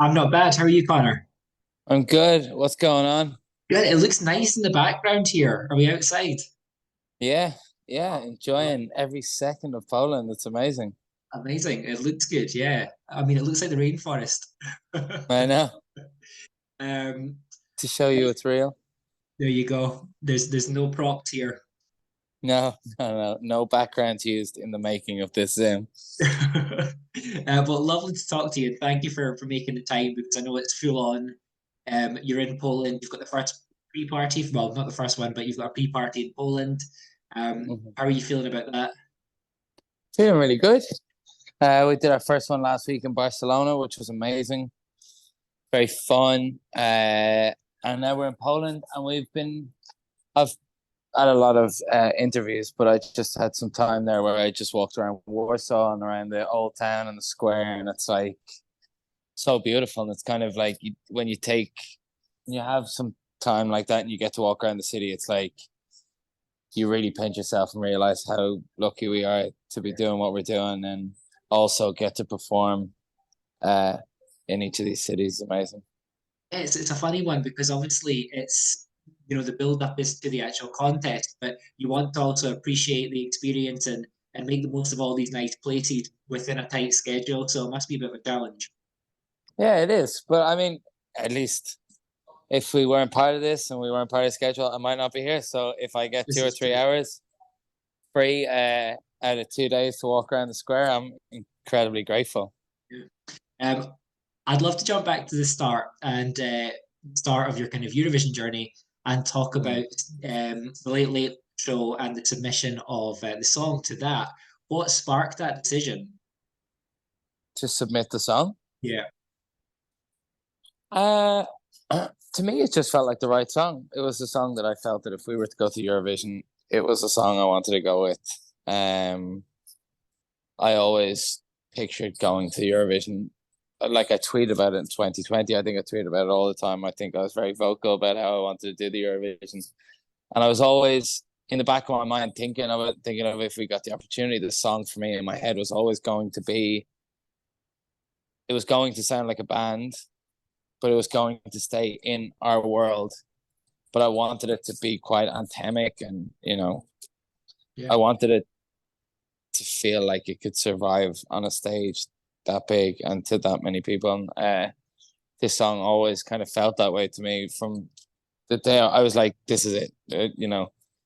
I'm not bad. How are you, Connor? I'm good. What's going on? Good. It looks nice in the background here. Are we outside? Yeah, yeah, enjoying every second of Poland. It's amazing. Amazing. It looks good. Yeah. I mean, it looks like the rainforest. I know. Um, To show you it's real. there you go. There's no props here. No, no backgrounds used in the making of this Zoom. But lovely to talk to you. And thank you for making the time because I know it's full on. You're in Poland. You've got the first pre-party. Well, not the first one, but you've got a pre-party in Poland. Mhm. How are you feeling about that? Feeling really good. We did our first one last week in Barcelona, which was amazing. Very fun. And now we're in Poland, and I've had a lot of interviews, but I just had some time there where I just walked around Warsaw and around the old town and the square, and it's like so beautiful. And it's kind of like when you have some time like that and you get to walk around the city, it's like you really pinch yourself and realize how lucky we are to be doing what we're doing and also get to perform uh, in each of these cities. Amazing. It's a funny one because obviously it's the build up is to the actual contest, but you want to also appreciate the experience and make the most of all these nice places within a tight schedule. So it must be a bit of a challenge. Yeah, it is. But I mean, at least if we weren't part of this and we weren't part of the schedule, I might not be here. So if I get This two or is three true. hours free out of 2 days to walk around the square, I'm incredibly grateful. Yeah. I'd love to jump back to the start and start of your kind of Eurovision journey and talk Mm. about the Late Late Show and the submission of the song to that. What sparked that decision? To submit the song. Yeah. Uh, to me, it just felt like the right song. It was a song that I felt that if we were to go to Eurovision, it was a song I wanted to go with. Um, I always pictured going to Eurovision. Like I tweeted about it in 2020. I think I tweeted about it all the time. I think I was very vocal about how I wanted to do the Eurovision. And I was always in the back of my mind thinking of if we got the opportunity, the song for me in my head was always going to be, it was going to sound like a band, but it was going to stay in our world. But I wanted it to be quite anthemic and, Yeah. I wanted it to feel like it could survive on a stage that big and to that many people. And this song always kind of felt that way to me from the day I was like, this is it, for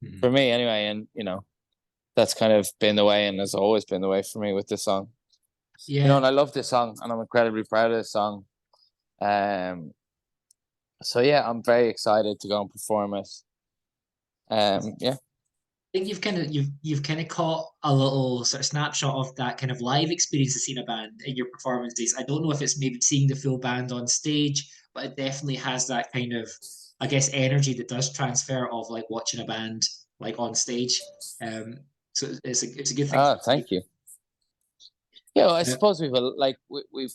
Mhm. me anyway. And, that's kind of been the way and has always been the way for me with this song. Yeah, And I love this song and I'm incredibly proud of this song. Um, so yeah, I'm very excited to go and perform it. Yeah. I think you've kind of caught a little sort of snapshot of that kind of live experience of seeing a band in your performances. I don't know if it's maybe seeing the full band on stage, but it definitely has that kind of, I guess, energy that does transfer of like watching a band like on stage. Um, so it's a good thing. Oh, thank you. Yeah, well, I Uh, suppose we've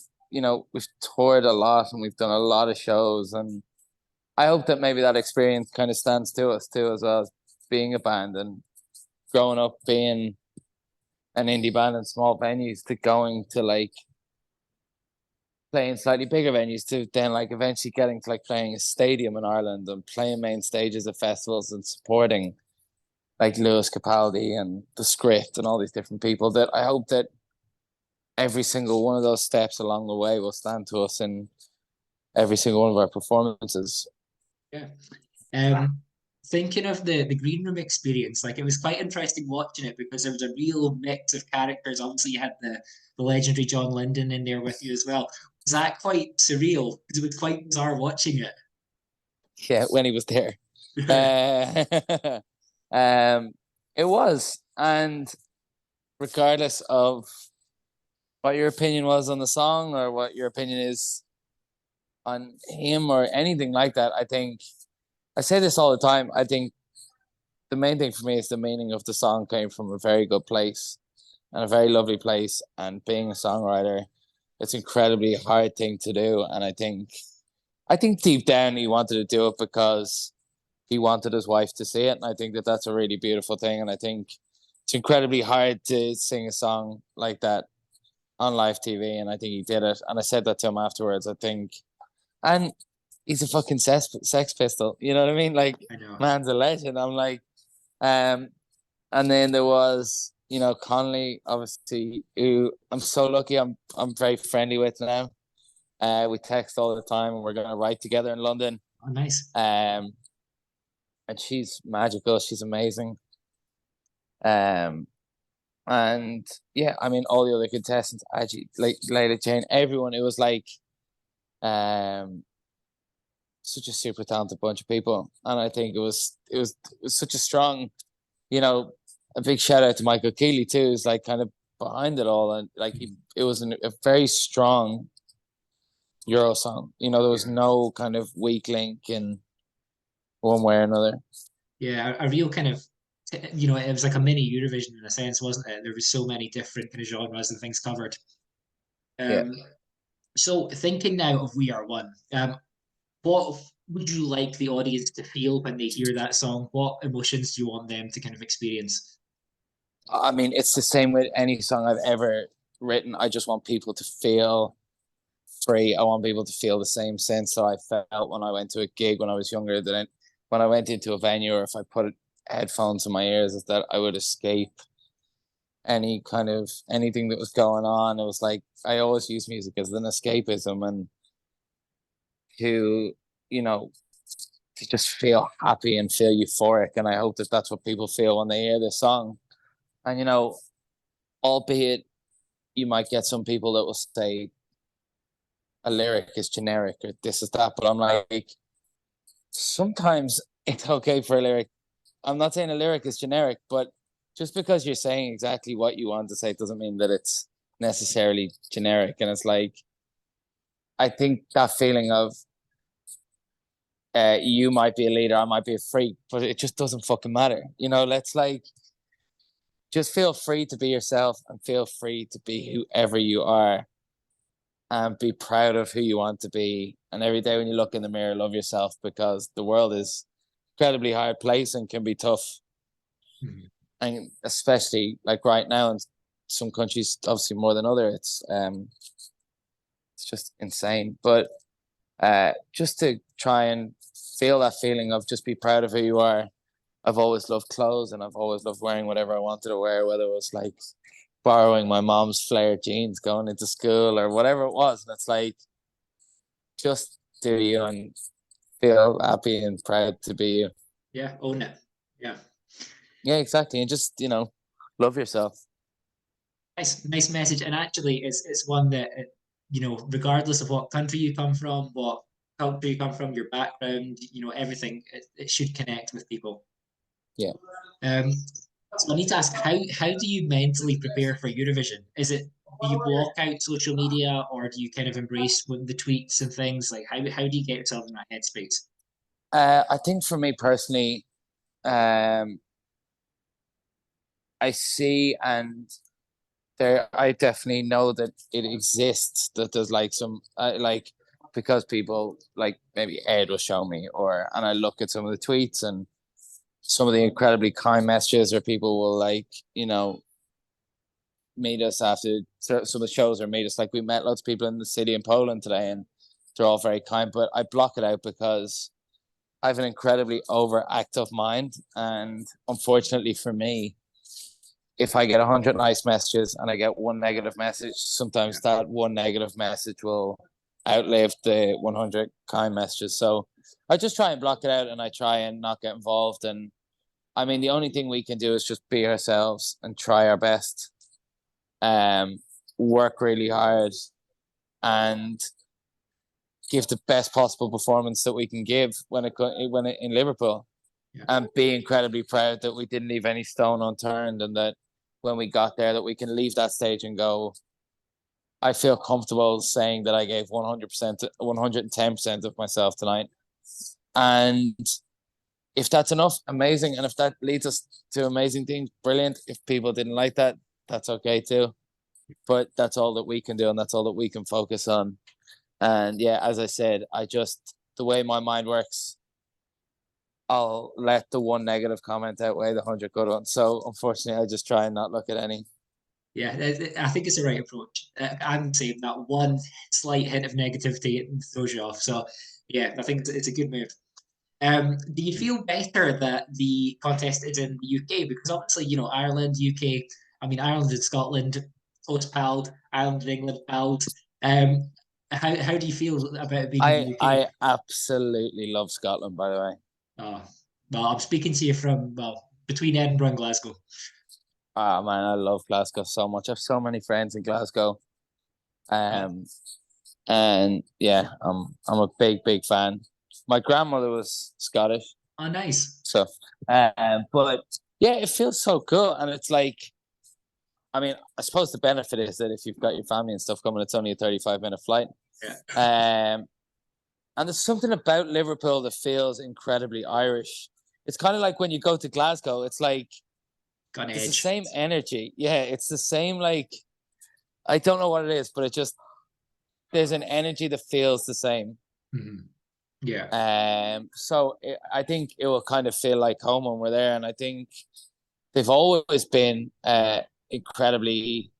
toured a lot and we've done a lot of shows, and I hope that maybe that experience kind of stands to us too, as well as being a band and growing up being an indie band in small venues to going to like playing slightly bigger venues to then like eventually getting to like playing a stadium in Ireland and playing main stages of festivals and supporting like Lewis Capaldi and the Script and all these different people. That I hope that every single one of those steps along the way will stand to us in every single one of our performances. yeah. Um, Thinking of the green room experience, like it was quite interesting watching it because there was a real mix of characters. Obviously, you had the legendary John Linden in there with you as well. Was that quite surreal? Because it was quite bizarre watching Yeah, when he was there. it. Uh, um, it was. And regardless of what your opinion was on the song or what your opinion is on him or anything like that, I think I say this all the time. I think the main thing for me is the meaning of the song came from a very good place and a very lovely place. And being a songwriter, it's an incredibly hard thing to do. And I think deep down he wanted to do it because he wanted his wife to see it. And I think that that's a really beautiful thing. And I think it's incredibly hard to sing a song like that on live TV, and I think he did it. And I said that to him afterwards. I think, and he's a fucking sex pistol. You know what I mean? Like, I know. man's a legend. I'm like, um, and then there was, Connolly, obviously, who I'm so lucky. I'm very friendly with now. We text all the time, and we're gonna write together in London. Oh, nice. And she's magical. She's amazing. Um, and yeah, I mean, all the other contestants, actually, like Layla Jane, everyone. It was like, such a super talented bunch of people, and I think it was such a strong, a big shout out to Michael Keeley too. Is like kind of behind it all, and like it was a very strong Eurosong. There was no kind of weak link in one way or another. Yeah, a real kind of, it was like a mini Eurovision in a sense, wasn't it? There was so many different kind of genres and things covered. Yeah. Um, so thinking now of We Are One, what would you like the audience to feel when they hear that song? What emotions do you want them to kind of experience? I mean, it's the same with any song I've ever written. I just want people to feel free. I want people to feel the same sense that I felt when I went to a gig when I was younger. When I went into a venue, or if I put headphones in my ears, is that I would escape any kind of anything that was going on. It was like I always use music as an escapism, and to to just feel happy and feel euphoric. And I hope that that's what people feel when they hear this song. And albeit you might get some people that will say a lyric is generic or this is that, but I'm like, sometimes it's okay for a lyric. I'm not saying a lyric is generic, but just because you're saying exactly what you want to say doesn't mean that it's necessarily generic. And it's like, I think that feeling of you might be a leader, I might be a freak, but it just doesn't fucking matter. Let's like just feel free to be yourself and feel free to be whoever you are, and be proud of who you want to be. And every day when you look in the mirror, love yourself, because the world is incredibly hard place and can be tough. Mm-hmm. And especially like right now in some countries, obviously more than other, it's just insane. But just to try and feel that feeling of just be proud of who you are. I've always loved clothes, and I've always loved wearing whatever I wanted to wear, whether it was like borrowing my mom's flared jeans going into school or whatever it was. And it's like, just do you and feel happy and proud to be you. Yeah, own it. Yeah. Yeah, exactly. And just, love yourself. Nice message. And actually, it's one that, regardless of what country you come from, what culture you come from, your background, everything, it should connect with people. Yeah. So I need to ask, how do you mentally prepare for Eurovision? Do you block out social media, or do you kind of embrace the tweets and things? Like how do you get yourself in that headspace? I think for me personally, um, I see, and I definitely know that it exists, that there's like some like, because people like maybe Ed will show me, and I look at some of the tweets and some of the incredibly kind messages, or people will like, meet us after some of the shows, or meet us, like we met loads of people in the city in Poland today, and they're all very kind, but I block it out because I have an incredibly overactive mind. And unfortunately for me, if I get 100 nice messages and I get one negative message, sometimes that one negative message will outlive the 100 kind messages. So I just try and block it out, and I try and not get involved. And I mean, the only thing we can do is just be ourselves and try our best, work really hard, and give the best possible performance that we can give when in Liverpool, Yeah. and be incredibly proud that we didn't leave any stone unturned, and that when we got there, that we can leave that stage and go, I feel comfortable saying that I gave 100%, 110% of myself tonight. And if that's enough, amazing. And if that leads us to amazing things, brilliant. If people didn't like that, that's okay too. But that's all that we can do, and that's all that we can focus on. And yeah, as I said, the way my mind works, I'll let the one negative comment outweigh the 100 good ones. So unfortunately, I just try and not look at any. Yeah, I think it's the right approach. I'm saying that one slight hint of negativity throws you off. So, yeah, I think it's a good move. Do you feel better that the contest is in the UK? Because obviously, Ireland, UK, I mean, Ireland and Scotland, close palled, Ireland and England palled. Um, how do you feel about it being in the UK? I absolutely love Scotland, by the way. Oh, well, I'm speaking to you from, well, between Edinburgh and Glasgow. Ah man, I love Glasgow so much. I have so many friends in Glasgow. Oh, Um, and yeah, I'm a big fan. My grandmother was Scottish, oh, nice. so but yeah, it feels so good, and it's like, I mean, I suppose the benefit is that if you've got your family and stuff coming, it's only a 35-minute flight. Yeah. Um, and there's something about Liverpool that feels incredibly Irish. It's kind of like when you go to Glasgow, it's like Got an there's the edge. same energy. Yeah, it's the same, like, I don't know what it is, but it just, there's an energy that feels the same. Mhm. Yeah. I think it will kind of feel like home when we're there, and I think they've always been incredibly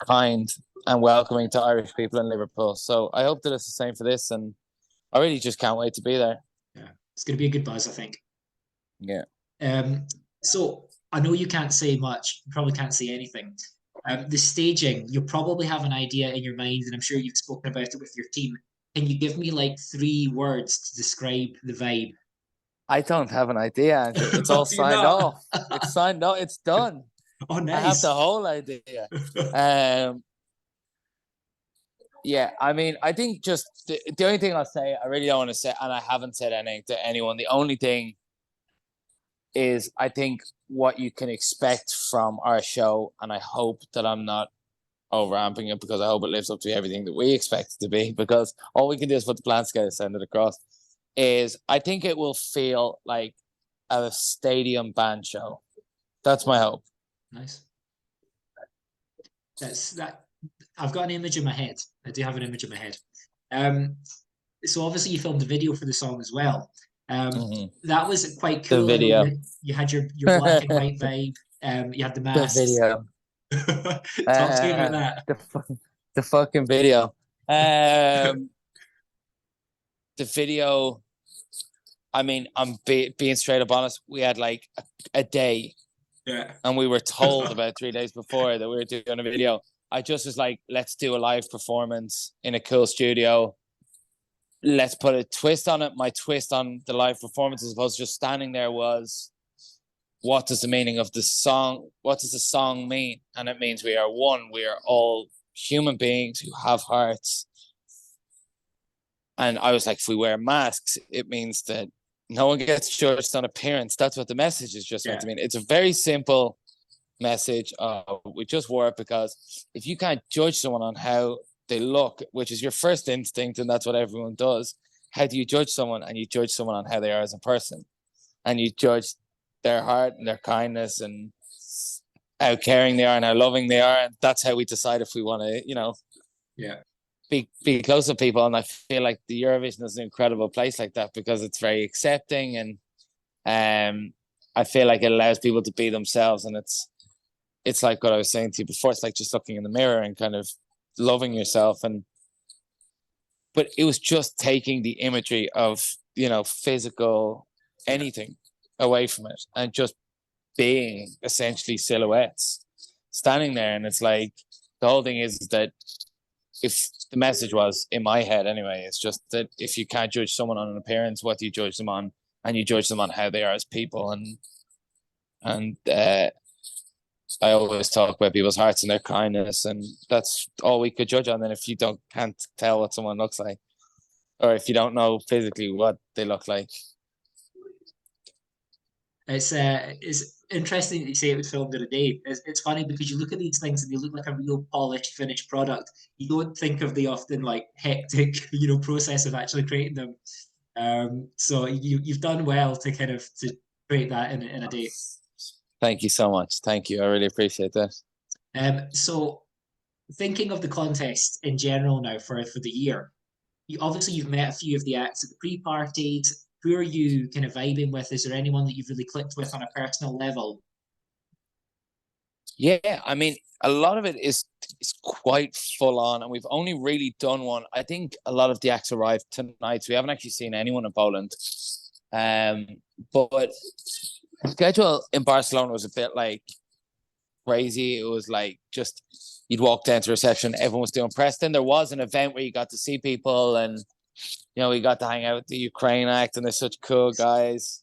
kind and welcoming to Irish people in Liverpool. So I hope that it's the same for this, and I really just can't wait to be there. Yeah. It's going to be a good buzz, I think. Yeah. Um, so I know you can't say much, you probably can't say anything. The staging, you'll probably have an idea in your mind, and I'm sure you've spoken about it with your team. Can you give me like three words to describe the vibe? I don't have an idea, Andrew. It's all Do you signed not? off. It's signed off. It's done. Oh, I have the nice. whole idea. Um, yeah, I mean, I think just the only thing I'll say, I really don't want to say, and I haven't said anything to anyone. The only thing is, I think what you can expect from our show, and I hope that I'm not overamping it, because I hope it lives up to everything that we expect it to be, because all we can do is put the plan together, send it across, is I think it will feel like a stadium band show. That's my hope. Nice. That's that. I've got an image in my head. I do have an image in my head. Um, so obviously you filmed a video for the song as well. Mm-hmm. That was quite The cool. I know video. you had your black and white vibe. You had the The masks. video. Talk to me about that. The fucking video. Um, the video. I mean, being straight up honest. We had like a day, Yeah. and we were told about 3 days before that we were doing a video. I just was like, let's do a live performance in a cool studio. Let's put a twist on it. My twist on the live performance, as opposed to just standing there, was, what does the meaning of the song, what does the song mean? And it means we are one. We are all human beings who have hearts. And I was like, if we wear masks, it means that no one gets judged on appearance. That's what the message is just meant Yeah. to mean. It's a very simple message. We just wore it because if you can't judge someone on how they look, which is your first instinct, and that's what everyone does, how do you judge someone? And you judge someone on how they are as a person, and you judge their heart and their kindness and how caring they are and how loving they are, and that's how we decide if we want to, Yeah. be close to people. And I feel like the Eurovision is an incredible place like that, because it's very accepting, and I feel like it allows people to be themselves, and it's like what I was saying to you before. It's like just looking in the mirror and kind of loving yourself. But it was just taking the imagery of, physical anything away from it, and just being essentially silhouettes standing there. And it's like, the whole thing is that, if the message was, in my head anyway, it's just that if you can't judge someone on an appearance, what do you judge them on? And you judge them on how they are as people. And I always talk about people's hearts and their kindness, and that's all we could judge on. And if you can't tell what someone looks like, or if you don't know physically what they look like. It's interesting that you say it was filmed in a day. It's funny because you look at these things and they look like a real polished finished product. You don't think of the often like hectic process of actually creating them. So you've done well to kind of to create that in a day. Thank you so much. Thank you. I really appreciate that. So thinking of the contest in general now for the year, obviously you've met a few of the acts at the pre-parties. Who are you kind of vibing with? Is there anyone that you've really clicked with on a personal level? Yeah, I mean, a lot of it is quite full on, and we've only really done one. I think a lot of the acts arrived tonight, so we haven't actually seen anyone in Poland. Um, but the schedule in Barcelona was a bit like crazy. It was like just you'd walk down to reception, everyone was doing Preston. There was an event where you got to see people, and we got to hang out with the Ukraine act, and they're such cool guys.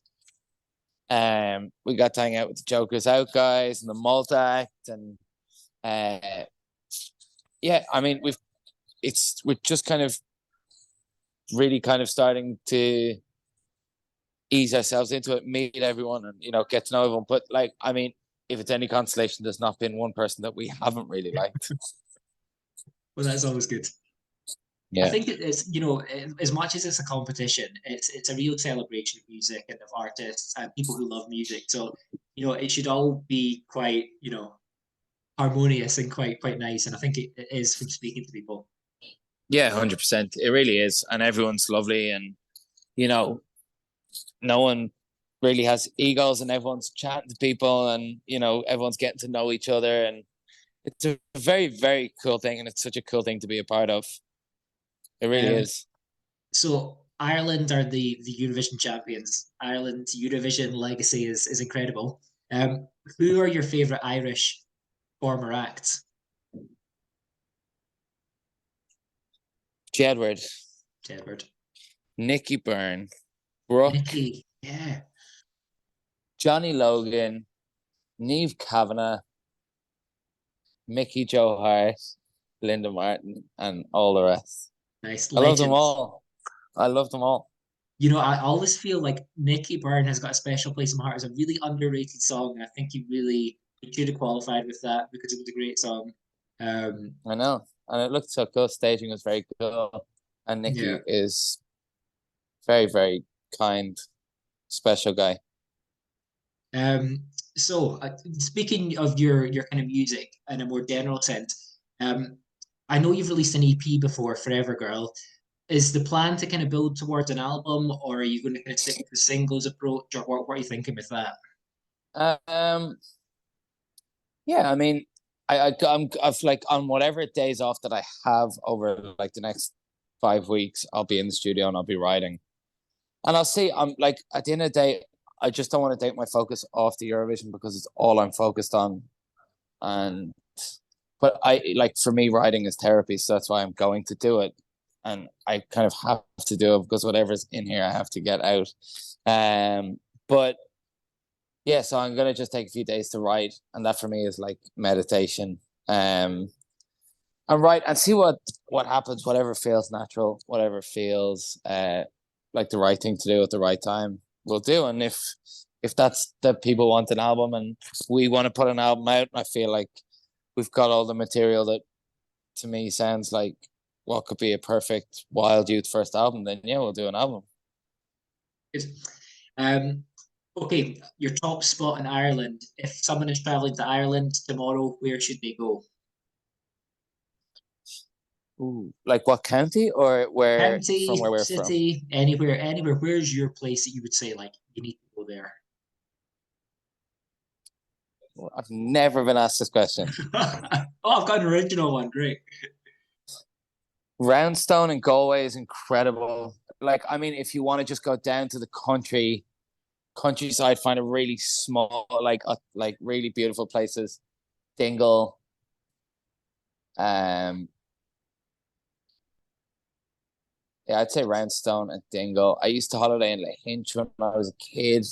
We got to hang out with the Jokers Out guys and the Malta act, and uh, yeah, I mean we're just kind of really kind of starting to ease ourselves into it, meet everyone, and get to know everyone. But like, I mean, if it's any consolation, there's not been one person that we haven't really liked. Well, that's always good. I Yeah, think it's as much as it's a competition, it's a real celebration of music and of artists and people who love music. So it should all be quite harmonious and quite nice. And I think it is from speaking to people. yeah, 100%. It really is, and everyone's lovely, and you know, no one really has egos, and everyone's chatting to people, and everyone's getting to know each other, and it's a very, very cool thing, and it's such a cool thing to be a part of. It really Um, is. so Ireland are the Eurovision champions. Ireland's Eurovision legacy is incredible. Who are your favorite Irish former acts? Jedward, Jedward, Nicky Byrne, Brooke, Nikki, yeah, Johnny Logan, Niamh Kavanagh, Mickey Joe Hart, Linda Martin, and all the rest. nice I love them legends. all. I love them all. I always feel like Nicky Byrne has got a special place in my heart. It's a really underrated song. I think he should have qualified with that because it was a great song. Um, I know. And it looked so cool. Staging was very cool. And yeah. Nicky is very, very kind, special guy. Um, so speaking of your kind of music in a more general sense, I know you've released an EP before, Forever Girl. Is the plan to kind of build towards an album, or are you going to kind of stick with the singles approach, or what are you thinking with that? Um, yeah, I mean, I've like on whatever days off that I have over like the next 5 weeks, I'll be in the studio and I'll be writing. And I'll see, I'm like at the end of the day, I just don't want to take my focus off the Eurovision because it's all I'm focused on. And but I like for me writing is therapy, so that's why I'm going to do it. And I kind of have to do it because whatever's in here I have to get out. But yeah, so I'm gonna just take a few days to write, and that for me is like meditation. And write and see what happens, whatever feels natural, whatever feels like the right thing to do at the right time, we'll do. And if that's that people want an album and we want to put an album out, I feel like we've got all the material that to me sounds like what could be a perfect Wild Youth first album, then yeah, we'll do an album. Good. Um, okay, your top spot in Ireland. If someone is traveling to Ireland tomorrow, where should they go? Ooh. Like what county or where from where County, we're from? city, anywhere. Where's your place that you would say like you need to go there? I've never been asked this question. Oh, I've got an original one. Great. Roundstone in Galway is incredible. Like, I mean, if you want to just go down to the countryside, find a really small, like really beautiful places. Dingle, um, yeah, I'd say Roundstone and Dingle. I used to holiday in Lahinch when I was a kid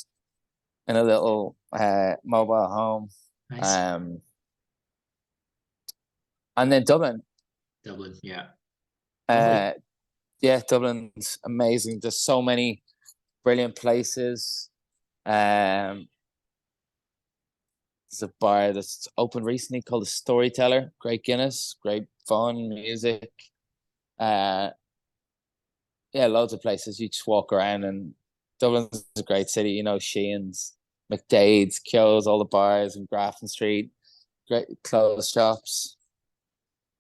in a little mobile home. Nice. Um, and then Dublin. Dublin. Yeah. Lovely. Uh, yeah, Dublin's amazing. There's so many brilliant places. Um, there's a bar that's opened recently called the Storyteller. Great Guinness, great fun music. Uh, yeah, loads of places. You just walk around, and Dublin's a great city. Sheehan's, McDade's, Keogh's, all the bars and Grafton Street, great clothes shops,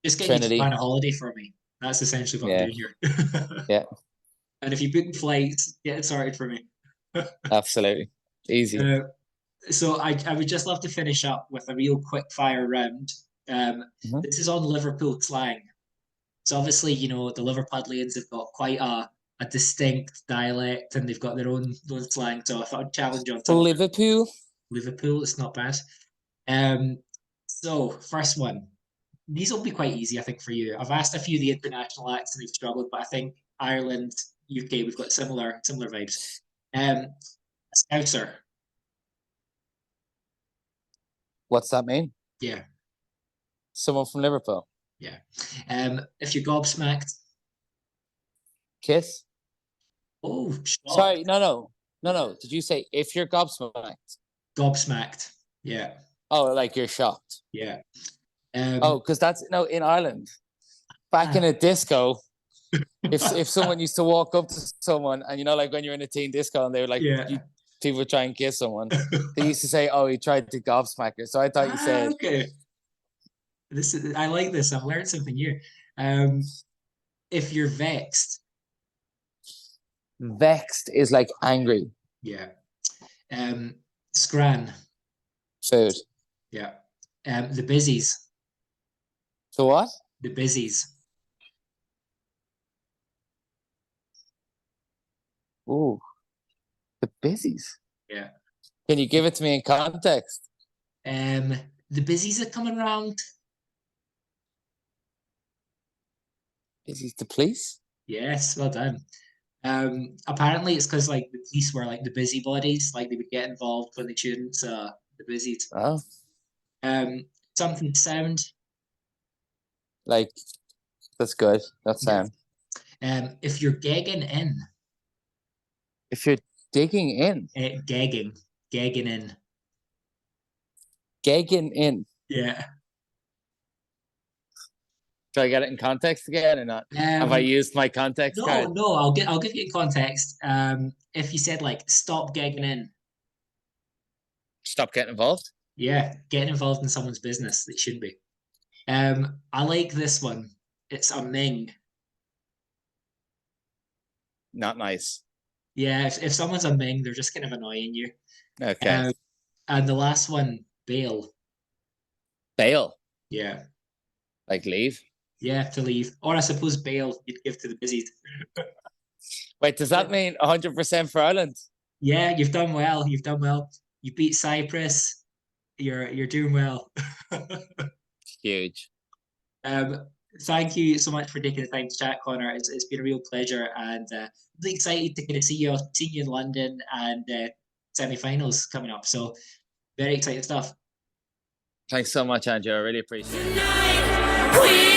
Just get you to plan Trinity. a holiday for me. That's essentially what I'm Yeah, doing here. yeah, And if you book flights, get it sorted for me. absolutely. Easy. Uh, So I would just love to finish up with a real quick fire round. Mhm. This is on Liverpool slang. So obviously, the Liverpudlians have got quite a distinct dialect and they've got their own slang. So I thought I'd challenge you on some of it. Liverpool. Liverpool, it's not bad. Um, so first one. These will be quite easy, I think, for you. I've asked a few of the international acts and they've struggled, but I think Ireland, UK, we've got similar vibes. Scouser, What's that mean? yeah, Someone from Liverpool. yeah. If you're gobsmacked, Kiss. oh, shock, Sorry, no. Did you say if you're gobsmacked? gobsmacked, yeah, Oh, like you're shocked. yeah. Oh, because that's no in Ireland. Back in a disco, if someone used to walk up to someone and like when you're in a teen disco and they were like yeah. people try and kiss someone, they used to say, "Oh, he tried to gobsmack her." So I thought you said Okay. I like this. I've learned something new. If you're vexed, vexed is like angry. yeah. Scran, Food. yeah. The busies, So what? the busies. Ooh, the busies. Yeah. Can you give it to me in context? Um, the busies are coming around. Busies the police? Yes, well done. Apparently it's because like the police were like the busybodies, like they would get involved when they shouldn't. So the busies. Oh, Something sound. like that's good. That's Yeah. sound. If you're gagging in, If you're digging in, gagging in. gagging in. Yeah. Do I get it in context again or not? Have I used my context No, card? no. I'll give you context. If you said like stop gagging in, Stop getting involved. yeah, getting involved in someone's business that shouldn't be. I like this one. It's a Ming. Not nice. Yeah, if someone's a Ming, they're just kind of annoying you. Okay. And the last one, bail. Bail. Yeah. Like leave. Yeah, to leave. Or I suppose bail you'd give to the busies. Wait, does that mean 100% for Ireland? Yeah, you've done well. You've done well. You beat Cyprus. You're doing well. Huge. Um, Thank you so much for taking the time to chat, Connor. It's been a real pleasure, and really excited to kind of see you. I'll see you in London and semi-finals coming up. So very exciting stuff. Thanks so much, Andrew. I really appreciate it. Tonight, we